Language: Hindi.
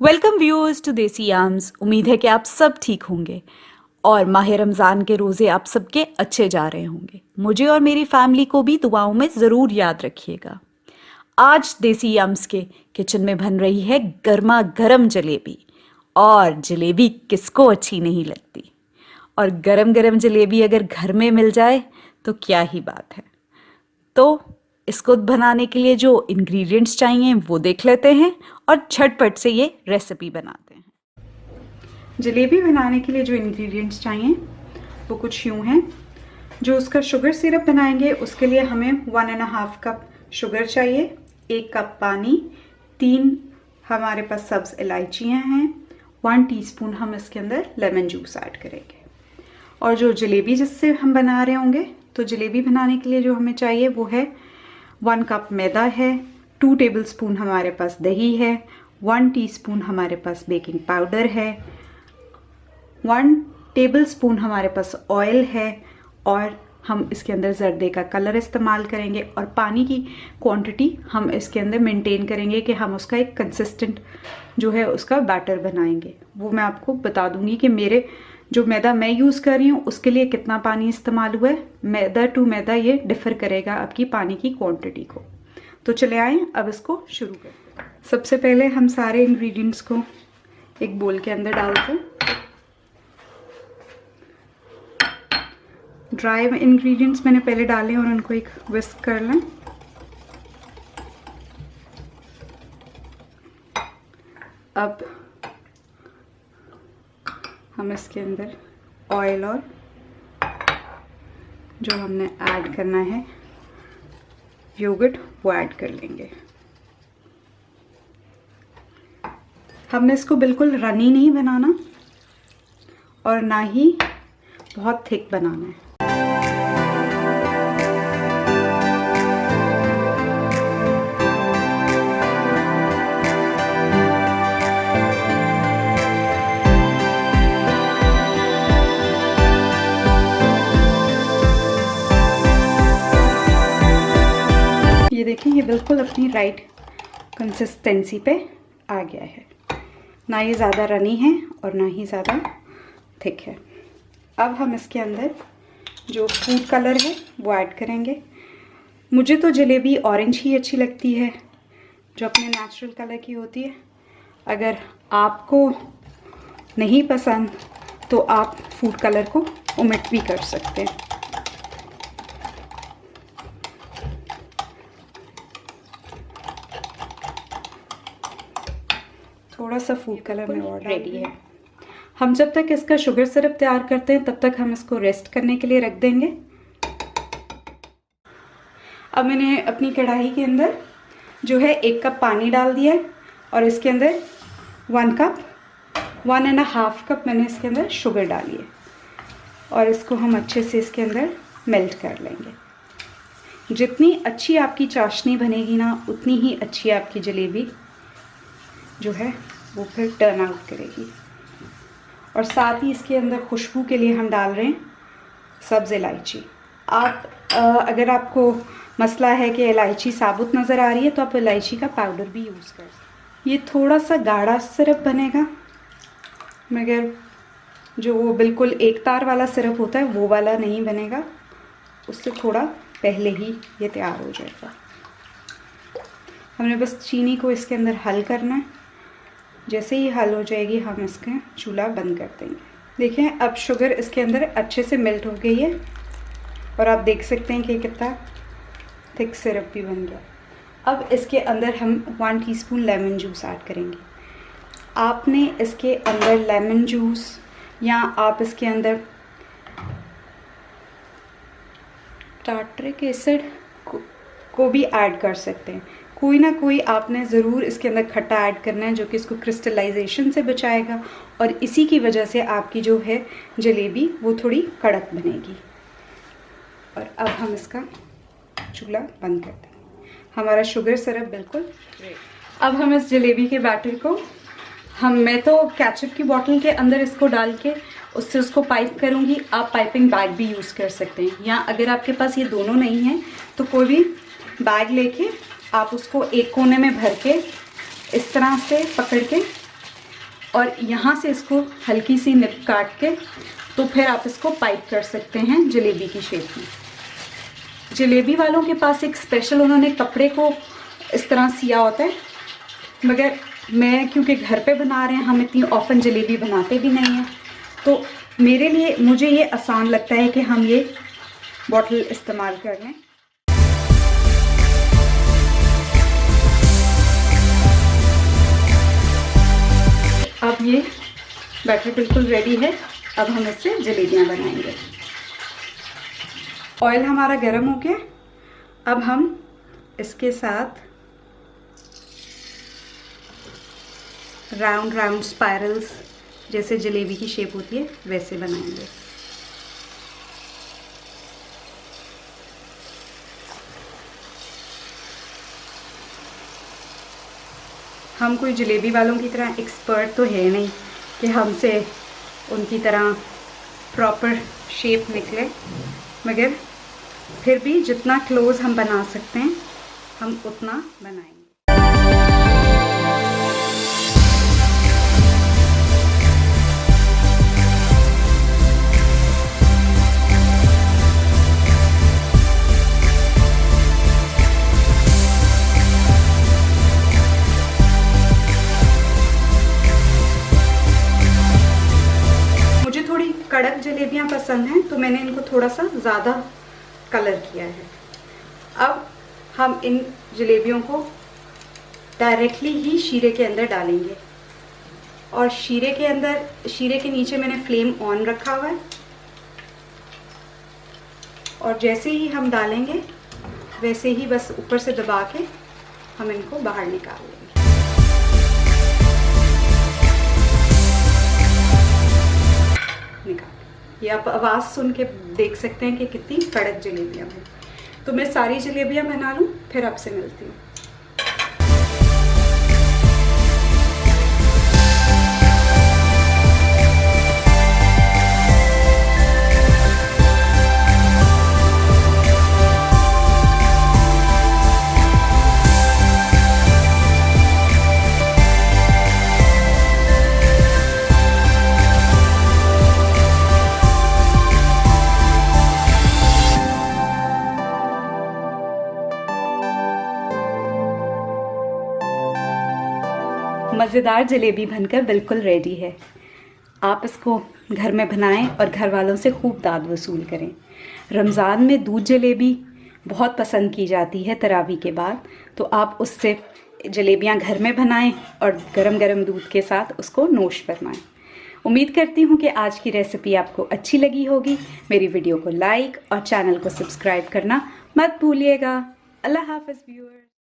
वेलकम व्यूअर्स टू देसी आर्म्स। उम्मीद है कि आप सब ठीक होंगे और माह रमज़ान के रोज़े आप सबके अच्छे जा रहे होंगे। मुझे और मेरी फैमिली को भी दुआओं में ज़रूर याद रखिएगा। आज देसी आर्म्स के किचन में बन रही है गर्मा गर्म जलेबी, और जलेबी किसको अच्छी नहीं लगती। और गरम गरम जलेबी अगर घर में मिल जाए तो क्या ही बात है। तो इसको बनाने के लिए जो इंग्रेडिएंट्स चाहिए वो देख लेते हैं और झटपट से ये रेसिपी बनाते हैं। जलेबी बनाने के लिए जो इंग्रेडिएंट्स चाहिए वो कुछ यूँ हैं। जो उसका शुगर सिरप बनाएंगे उसके लिए हमें 1.5 कप शुगर चाहिए, 1 कप पानी, 3 हमारे पास सब्ज़ इलायचियाँ हैं, 1 टीस्पून हम इसके अंदर लेमन जूस ऐड करेंगे। और जो जलेबी जिससे हम बना रहे होंगे, तो जलेबी बनाने के लिए जो हमें चाहिए वो है 1 कप मैदा है, 2 टेबलस्पून हमारे पास दही है, 1 टीस्पून हमारे पास बेकिंग पाउडर है, 1 टेबलस्पून हमारे पास ऑयल है, और हम इसके अंदर जर्दे का कलर इस्तेमाल करेंगे। और पानी की क्वांटिटी हम इसके अंदर मेंटेन करेंगे कि हम उसका एक कंसिस्टेंट जो है उसका बैटर बनाएंगे। वो मैं आपको बता दूंगी कि मेरे जो मैदा मैं यूज़ कर रही हूँ उसके लिए कितना पानी इस्तेमाल हुआ है। मैदा टू मैदा ये डिफ़र करेगा आपकी पानी की क्वांटिटी को। तो चले आए अब इसको शुरू करते हैं। सबसे पहले हम सारे इंग्रेडिएंट्स को एक बोल के अंदर डालते हैं। ड्राई इंग्रेडिएंट्स मैंने पहले डाले और उनको एक विस्क कर लें। अब हम इसके अंदर ऑयल और जो हमने ऐड करना है योगर्ट वो ऐड कर लेंगे। हमने इसको बिल्कुल रनी नहीं बनाना और ना ही बहुत थिक बनाना है। ये देखिए, ये बिल्कुल अपनी राइट कंसिस्टेंसी पे आ गया है। ना ये ज़्यादा रनी है और ना ही ज़्यादा थिक है। अब हम इसके अंदर जो फूड कलर है वो ऐड करेंगे। मुझे तो जलेबी ऑरेंज ही अच्छी लगती है, जो अपने नेचुरल कलर की होती है। अगर आपको नहीं पसंद तो आप फूड कलर को ओमिट भी कर सकते हैं। थोड़ा सा फूड कलर में और रेडी है। हम जब तक इसका शुगर सिरप तैयार करते हैं तब तक हम इसको रेस्ट करने के लिए रख देंगे। अब मैंने अपनी कढ़ाई के अंदर जो है 1 कप पानी डाल दिया है और इसके अंदर 1.5 कप मैंने इसके अंदर शुगर डाली है और इसको हम अच्छे से इसके अंदर मेल्ट कर लेंगे। जितनी अच्छी आपकी चाशनी बनेगी ना उतनी ही अच्छी आपकी जलेबी जो है वो फिर टर्न आउट करेगी। और साथ ही इसके अंदर खुशबू के लिए हम डाल रहे हैं सब्ज़ इलायची। आप अगर आपको मसला है कि इलायची साबुत नज़र आ रही है तो आप इलायची का पाउडर भी यूज़ कर सकते हैं। ये थोड़ा सा गाढ़ा सिरप बनेगा, मगर जो वो बिल्कुल एक तार वाला सिरप होता है वो वाला नहीं बनेगा, उससे थोड़ा पहले ही ये तैयार हो जाएगा। हमने बस चीनी को इसके अंदर हल करना है। जैसे ही हल हो जाएगी हम इसका चूल्हा बंद कर देंगे। देखें, अब शुगर इसके अंदर अच्छे से मेल्ट हो गई है और आप देख सकते हैं कि कितना थिक सिरप भी बन गया। अब इसके अंदर हम 1 टीस्पून लेमन जूस ऐड करेंगे। आपने इसके अंदर लेमन जूस या आप इसके अंदर टार्टरिक एसिड को भी ऐड कर सकते हैं। कोई ना कोई आपने ज़रूर इसके अंदर खट्टा ऐड करना है जो कि इसको क्रिस्टलाइजेशन से बचाएगा और इसी की वजह से आपकी जो है जलेबी वो थोड़ी कड़क बनेगी। और अब हम इसका चूल्हा बंद कर देंगे। हमारा शुगर सिरप बिल्कुल रेडी। अब हम इस जलेबी के बैटर को मैं तो केचप की बॉटल के अंदर इसको डाल के उससे उसको पाइप करूँगी। आप पाइपिंग बैग भी यूज़ कर सकते हैं, या अगर आपके पास ये दोनों नहीं है तो कोई भी बैग लेके आप उसको एक कोने में भर के इस तरह से पकड़ के और यहाँ से इसको हल्की सी निप काट के तो फिर आप इसको पाइप कर सकते हैं जलेबी की शेप में। जलेबी वालों के पास एक स्पेशल उन्होंने कपड़े को इस तरह सिया होता है, मगर मैं क्योंकि घर पे बना रहे हैं, हम इतनी ऑफन जलेबी बनाते भी नहीं हैं, तो मेरे लिए मुझे ये आसान लगता है कि हम ये बॉटल इस्तेमाल कर लें। अब ये बैटर बिल्कुल रेडी है। अब हम इससे जलेबियाँ बनाएंगे। ऑयल हमारा गर्म हो गया। अब हम इसके साथ राउंड राउंड स्पाइरल्स जैसे जलेबी की शेप होती है वैसे बनाएंगे। हम कोई जलेबी वालों की तरह एक्सपर्ट तो है नहीं कि हमसे उनकी तरह प्रॉपर शेप निकले, मगर फिर भी जितना क्लोज हम बना सकते हैं हम उतना बनाएंगे। कड़क जलेबियाँ पसंद हैं तो मैंने इनको थोड़ा सा ज़्यादा कलर किया है। अब हम इन जलेबियों को डायरेक्टली ही शीरे के अंदर डालेंगे और शीरे के नीचे मैंने फ्लेम ऑन रखा हुआ है और जैसे ही हम डालेंगे वैसे ही बस ऊपर से दबा के हम इनको बाहर निकाल लेंगे। ये आप आवाज़ सुन के देख सकते हैं कि कितनी कड़क जलेबियाँ हैं। तो मैं सारी जलेबियाँ बना लूँ फिर आपसे मिलती हूँ। मज़ेदार जलेबी बनकर बिल्कुल रेडी है। आप इसको घर में बनाएं और घर वालों से खूब दाद वसूल करें। रमज़ान में दूध जलेबी बहुत पसंद की जाती है तरावी के बाद, तो आप उससे जलेबियां घर में बनाएं और गरम गरम दूध के साथ उसको नोश फरमाएं। उम्मीद करती हूँ कि आज की रेसिपी आपको अच्छी लगी होगी। मेरी वीडियो को लाइक और चैनल को सब्सक्राइब करना मत भूलिएगा। अल्लाह हाफ़िज़ व्यूअर्स।